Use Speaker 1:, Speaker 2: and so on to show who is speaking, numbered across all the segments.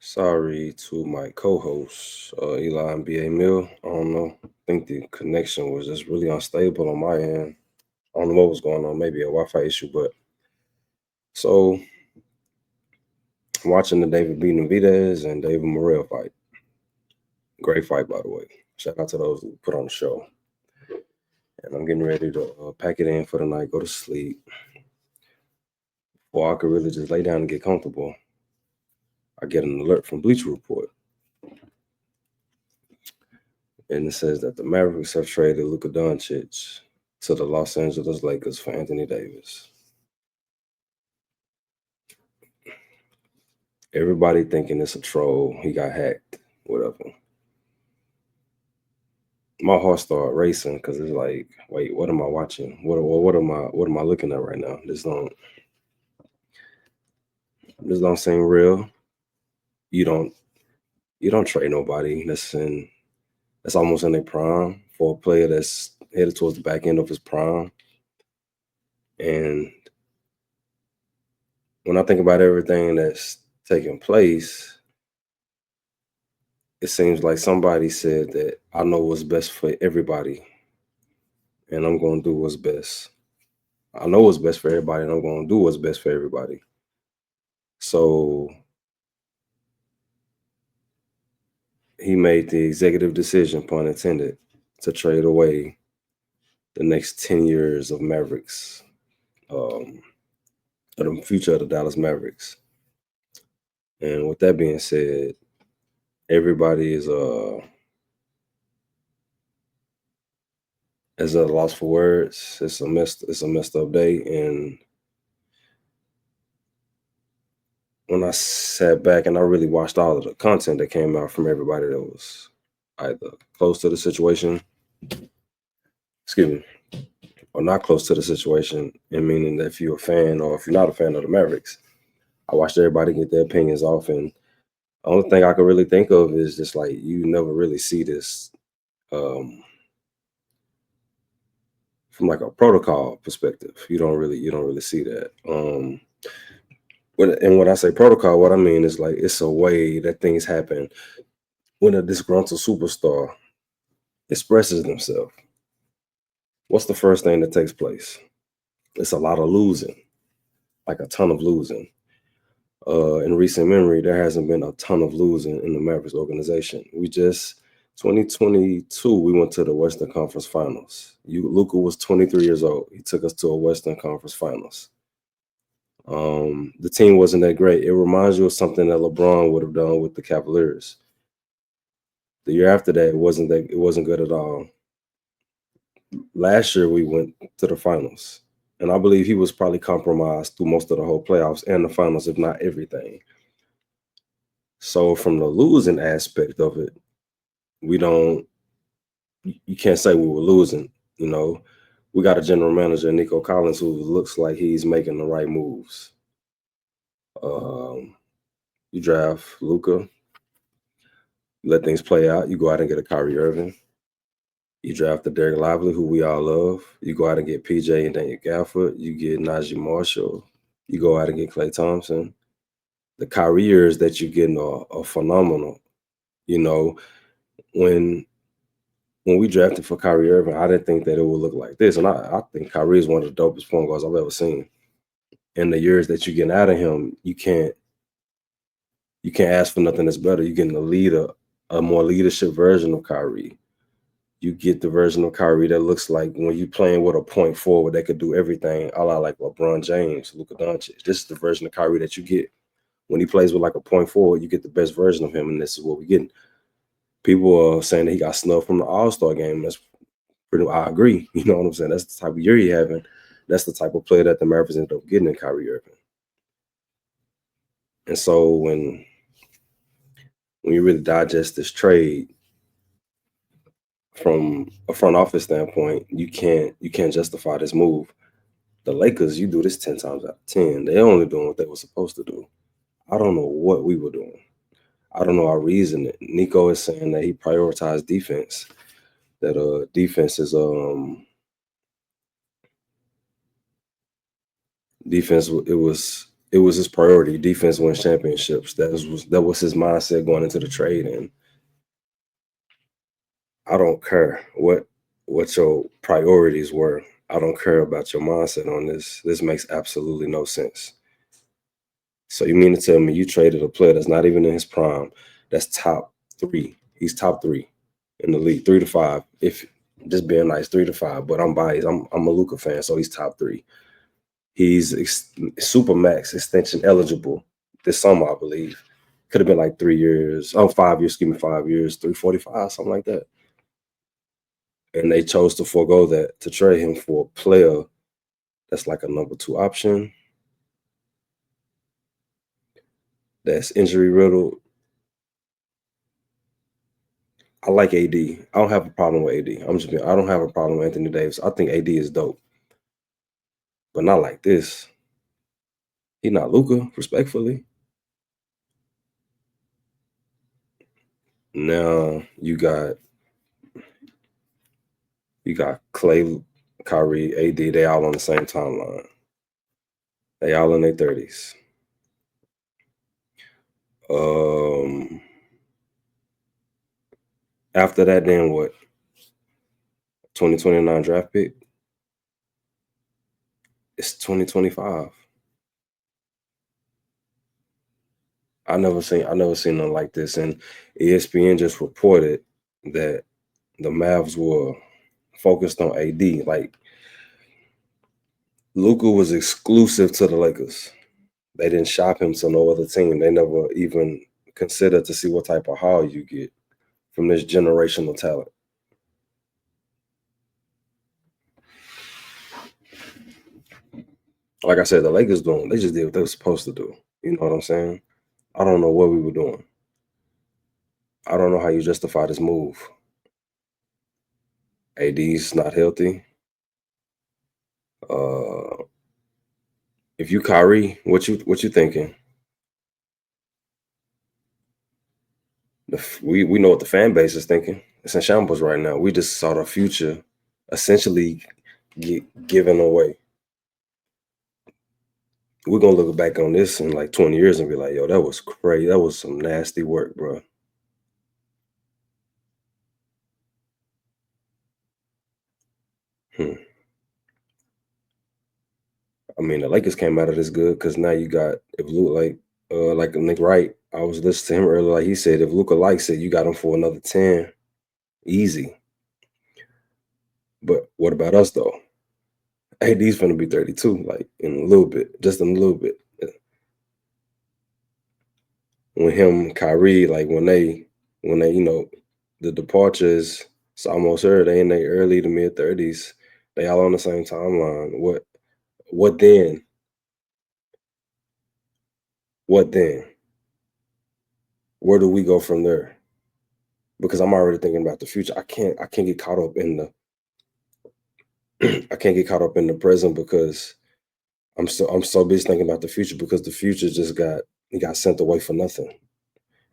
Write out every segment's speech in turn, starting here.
Speaker 1: Sorry to my co-host, Eli and BA Mill. I don't know. I think the connection was just really unstable on my end. I don't know what was going on, maybe a Wi-Fi issue, but so I'm watching the David Benavidez and David Morrell fight. Great fight, by the way. Shout out to those who put on the show. And I'm getting ready to pack it in for the night, go to sleep. Or I could really just lay down and get comfortable. I get an alert from Bleacher Report. And it says that the Mavericks have traded Luka Doncic to the Los Angeles Lakers for Anthony Davis. Everybody thinking it's a troll. He got hacked, whatever. My heart started racing because it's like, wait, what am I watching? What am I looking at right now? This don't seem real. You don't trade nobody that's almost in their prime for a player that's headed towards the back end of his prime. And when I think about everything that's taking place, it seems like somebody said that I know what's best for everybody, and I'm going to do what's best. I know what's best for everybody, and I'm going to do what's best for everybody. So he made the executive decision, pun intended, to trade away the next 10 years of Mavericks, of the future of the Dallas Mavericks. And with that being said, everybody is at a loss for words. It's a messed up day. And when I sat back and I really watched all of the content that came out from everybody that was either close to the situation, or not close to the situation, and meaning that if you're a fan or if you're not a fan of the Mavericks, I watched everybody get their opinions off. And the only thing I could really think of is just like, you never really see this from like a protocol perspective. You don't really see that. When I say protocol, what I mean is like, it's a way that things happen when a disgruntled superstar expresses themselves. What's the first thing that takes place? It's a lot of losing, like a ton of losing. In recent memory, there hasn't been a ton of losing in the Mavericks organization. 2022, we went to the Western Conference Finals. Luka was 23 years old. He took us to a Western Conference Finals. The team wasn't that great. It reminds you of something that LeBron would have done with the Cavaliers. The year after that, it wasn't good at all. Last year, we went to the finals, and I believe he was probably compromised through most of the whole playoffs and the finals, if not everything. So from the losing aspect of it, you can't say we were losing. We got a general manager, Nico Collins, who looks like he's making the right moves. You draft Luka, you let things play out. You go out and get a Kyrie Irving. You draft the Derek Lively, who we all love. You go out and get PJ and Daniel Gafford. You get Najee Marshall. You go out and get Klay Thompson. The Kyrie years that you're getting are phenomenal. When we drafted for Kyrie Irving, I didn't think that it would look like this. And I think Kyrie is one of the dopest point guards I've ever seen. And the years that you're getting out of him, you can't ask for nothing that's better. You're getting a more leadership version of Kyrie. You get the version of Kyrie that looks like when you're playing with a point forward that could do everything, a la like LeBron James, Luka Doncic. This is the version of Kyrie that you get. When he plays with like a point forward, you get the best version of him, and this is what we're getting. People are saying that he got snubbed from the All-Star game. I agree. You know what I'm saying? That's the type of year he having. That's the type of player that the Mavericks ended up getting in Kyrie Irving. And so when you really digest this trade from a front office standpoint, you can't justify this move. The Lakers, you do this 10 times out of 10. They're only doing what they were supposed to do. I don't know what we were doing. I don't know our reason. Nico is saying that he prioritized defense. That defense is defense. It it was his priority. Defense wins championships. That was his mindset going into the trade. And I don't care what your priorities were. I don't care about your mindset on this. This makes absolutely no sense. So you mean to tell me you traded a player that's not even in his prime, that's top three. He's top three in the league, 3 to 5. If just being nice, 3 to 5. But I'm biased. I'm a Luka fan, so he's top three. He's super max extension eligible this summer, I believe. Could have been like 3 years. Oh, 5 years. Excuse me, 5 years, 345, something like that. And they chose to forego that to trade him for a player that's like a number 2 option, that's injury riddled. I like AD. I don't have a problem with AD. I don't have a problem with Anthony Davis. I think AD is dope, but not like this. He not Luka, respectfully. Now you got Clay, Kyrie, AD. They all on the same timeline. They all in their 30s. After that, then what? 2029 draft pick. It's 2025. I never seen nothing like this. And ESPN just reported that the Mavs were focused on AD. Like Luka was exclusive to the Lakers. They didn't shop him to no other team. They never even considered to see what type of haul you get from this generational talent. Like I said, the Lakers they just did what they were supposed to do. You know what I'm saying? I don't know what we were doing. I don't know how you justify this move. AD's not healthy. Uh, if you Kyrie, what you thinking? We know what the fan base is thinking. It's in shambles right now. We just saw the future essentially get given away. We're gonna look back on this in like 20 years and be like, yo, that was crazy. That was some nasty work, bro. Hmm. I mean, the Lakers came out of this good because now you got if Luke like Nick Wright, I was listening to him earlier. Like he said, if Luka likes it, you got him for another 10, easy. But what about us though? AD's gonna be 32, like in a little bit, just in a little bit. When him, Kyrie, like when they, the departures, it's almost here. They in their early to mid 30s. They all on the same timeline. What then? What then? Where do we go from there? Because I'm already thinking about the future. I can't get caught up in the I can't get caught up in the present because I'm so busy thinking about the future because the future just got sent away for nothing.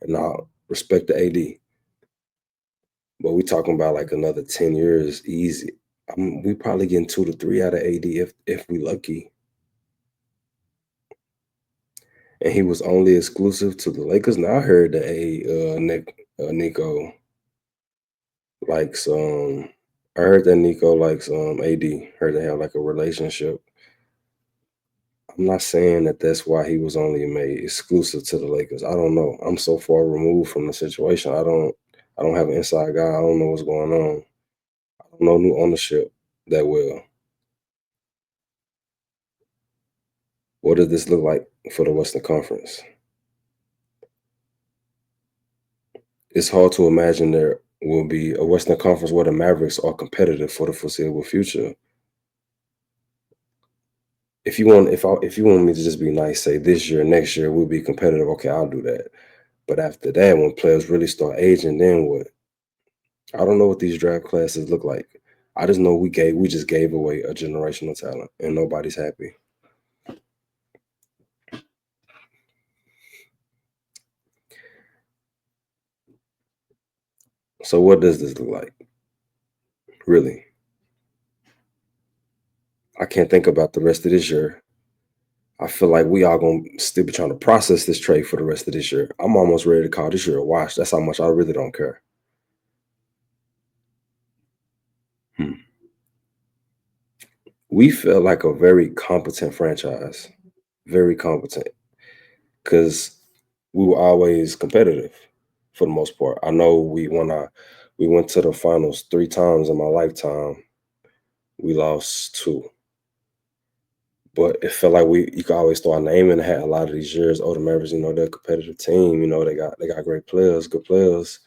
Speaker 1: And I respect the AD, but we talking about like another 10 years easy. We probably getting 2 to 3 out of AD if we lucky. And he was only exclusive to the Lakers. Now I heard that Nico likes I heard that Nico likes AD. Heard they have like a relationship. I'm not saying that that's why he was only made exclusive to the Lakers. I don't know. I'm so far removed from the situation. I don't have an inside guy. I don't know what's going on. I don't know new ownership that well. What does this look like for the Western Conference? It's hard to imagine there will be a Western Conference where the Mavericks are competitive for the foreseeable future. If you want me to just be nice, say this year, next year we'll be competitive. Okay, I'll do that. But after that, when players really start aging, then what? I don't know what these draft classes look like. I just know we just gave away a generational talent, and nobody's happy. So what does this look like? Really, I can't think about the rest of this year. I feel like we all gonna still be trying to process this trade for the rest of this year. I'm almost ready to call this year a wash. That's how much I really don't care. Hmm. We feel like a very competent franchise, very competent, because we were always competitive for the most part. I know we went to the finals 3 times in my lifetime. We lost two, but it felt like you could always throw our name in the hat a lot of these years. Oh, the Mavericks, they're a competitive team. They got great players, good players,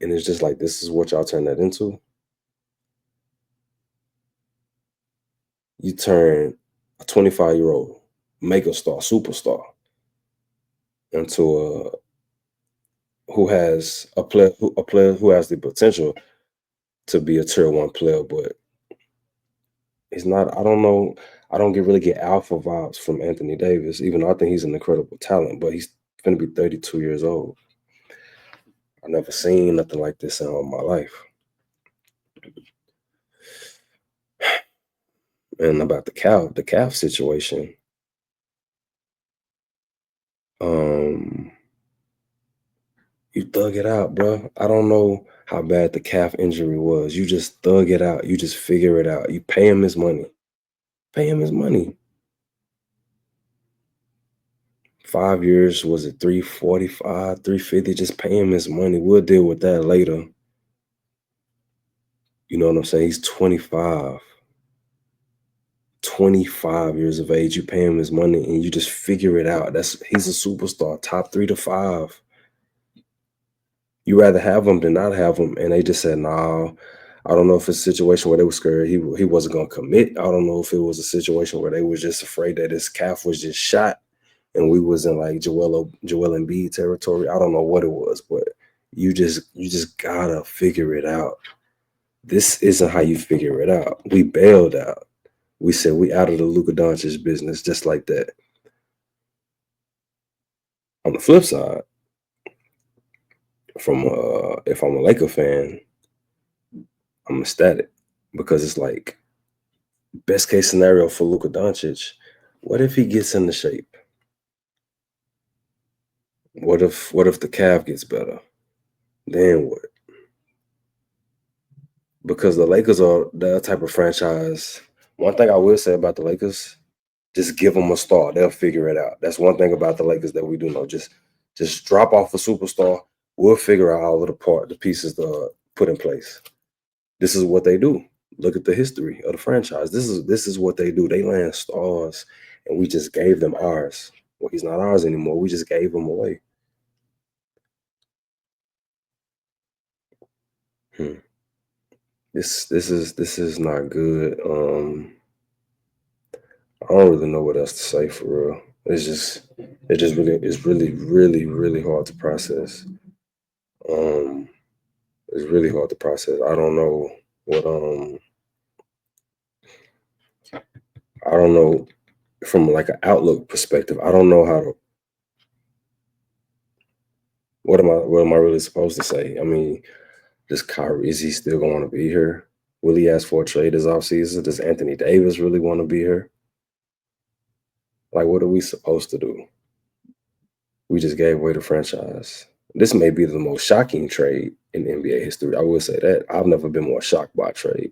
Speaker 1: and it's just like this is what y'all turn that into. You turn a 25-year-old mega star, superstar, into a player who has the potential to be a tier one player, but he's not. I don't know. I don't really get alpha vibes from Anthony Davis, even though I think he's an incredible talent. But he's going to be 32 years old. I never seen nothing like this in all my life. And about the calf situation. Um, you thug it out, bro. I don't know how bad the calf injury was. You just thug it out. You just figure it out. You pay him his money. Pay him his money. 5 years, was it 345, 350? Just pay him his money. We'll deal with that later. You know what I'm saying? He's 25. 25 years of age. You pay him his money and you just figure it out. He's a superstar, top 3 to 5. You rather have him than not have him. And they just said, nah. I don't know if it's a situation where they were scared he wasn't gonna commit. I don't know if it was a situation where they was just afraid that his calf was just shot and we was in like Joel Embiid territory. I don't know what it was, but you just gotta figure it out. This isn't how you figure it out. We bailed out. We said we out of the Luka Doncic business just like that. On the flip side, from if I'm a Laker fan, I'm ecstatic because it's like best case scenario for Luka Doncic. What if he gets into shape? What if the calf gets better? Then what? Because the Lakers are the type of franchise. One thing I will say about the Lakers, just give them a star. They'll figure it out. That's one thing about the Lakers that we do know. Just drop off a superstar. We'll figure out all of the pieces to put in place. This is what they do. Look at the history of the franchise. This is what they do. They land stars, and we just gave them ours. Well, he's not ours anymore. We just gave him away. Hmm. This is not good. I don't really know what else to say for real. It's really hard to process. Um, it's really hard to process. What I don't know from like an outlook perspective. I don't know how to. What am I really supposed to say? I mean, does Kyrie, is he still going to be here? Will he ask for a trade this offseason? Does Anthony Davis really want to be here? Like, what are we supposed to do? We just gave away the franchise. This may be the most shocking trade in NBA history. I will say that. I've never been more shocked by a trade.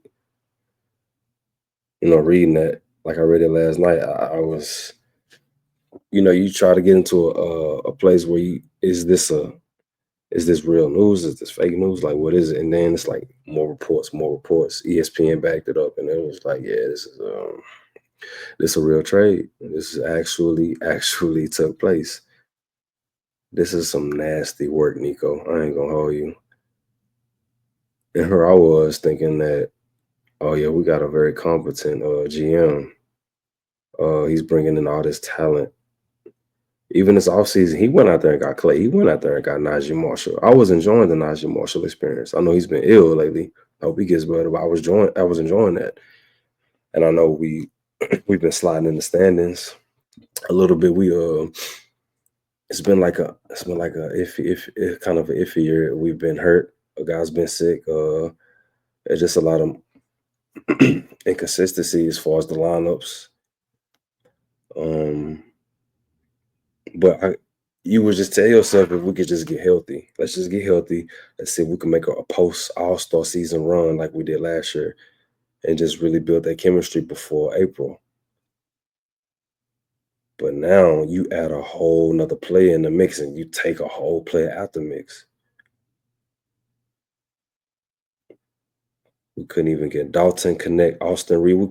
Speaker 1: Reading that, like I read it last night, I was, you try to get into a place where is this real news? Is this fake news? Like, what is it? And then it's like more reports, more reports. ESPN backed it up, and it was like, yeah, this is a real trade. This is actually took place. This is some nasty work, Nico. I ain't gonna hold you. And here I was thinking that, oh yeah, we got a very competent GM. He's bringing in all this talent. Even this offseason, he went out there and got Clay. He went out there and got Najee Marshall. I was enjoying the Najee Marshall experience. I know he's been ill lately. I hope he gets better, but I was enjoying that. And I know we've been sliding in the standings a little bit. It's been like a if kind of an iffy year. We've been hurt. A guy's been sick. It's just a lot of inconsistency as far as the lineups. Um, but you would just tell yourself if we could just get healthy. Let's just get healthy. Let's see if we can make a post All-Star season run like we did last year and just really build that chemistry before April. But now you add a whole nother player in the mix and you take a whole player out the mix. We couldn't even get Dalton connect, Austin Reed. We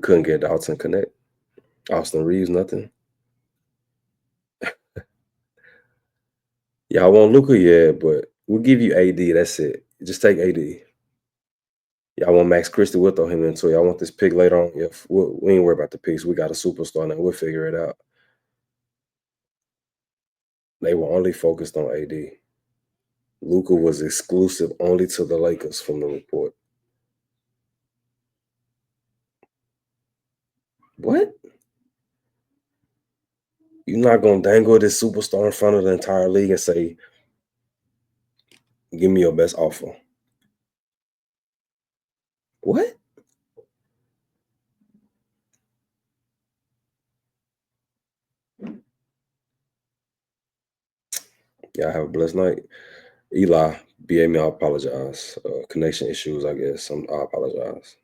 Speaker 1: couldn't get Dalton connect. Austin Reeves, nothing. Y'all want Luka, yeah, but we'll give you AD. That's it. Just take AD. Y'all want Max Christie? We'll throw him into it. Y'all want this pick later on? Yeah, we ain't worried about the picks. We got a superstar now. We'll figure it out. They were only focused on AD. Luka was exclusive only to the Lakers from the report. What? You're not gonna dangle this superstar in front of the entire league and say, "Give me your best offer." What? Y'all have a blessed night. Eli, BA me, I apologize. Connection issues, I guess. I apologize.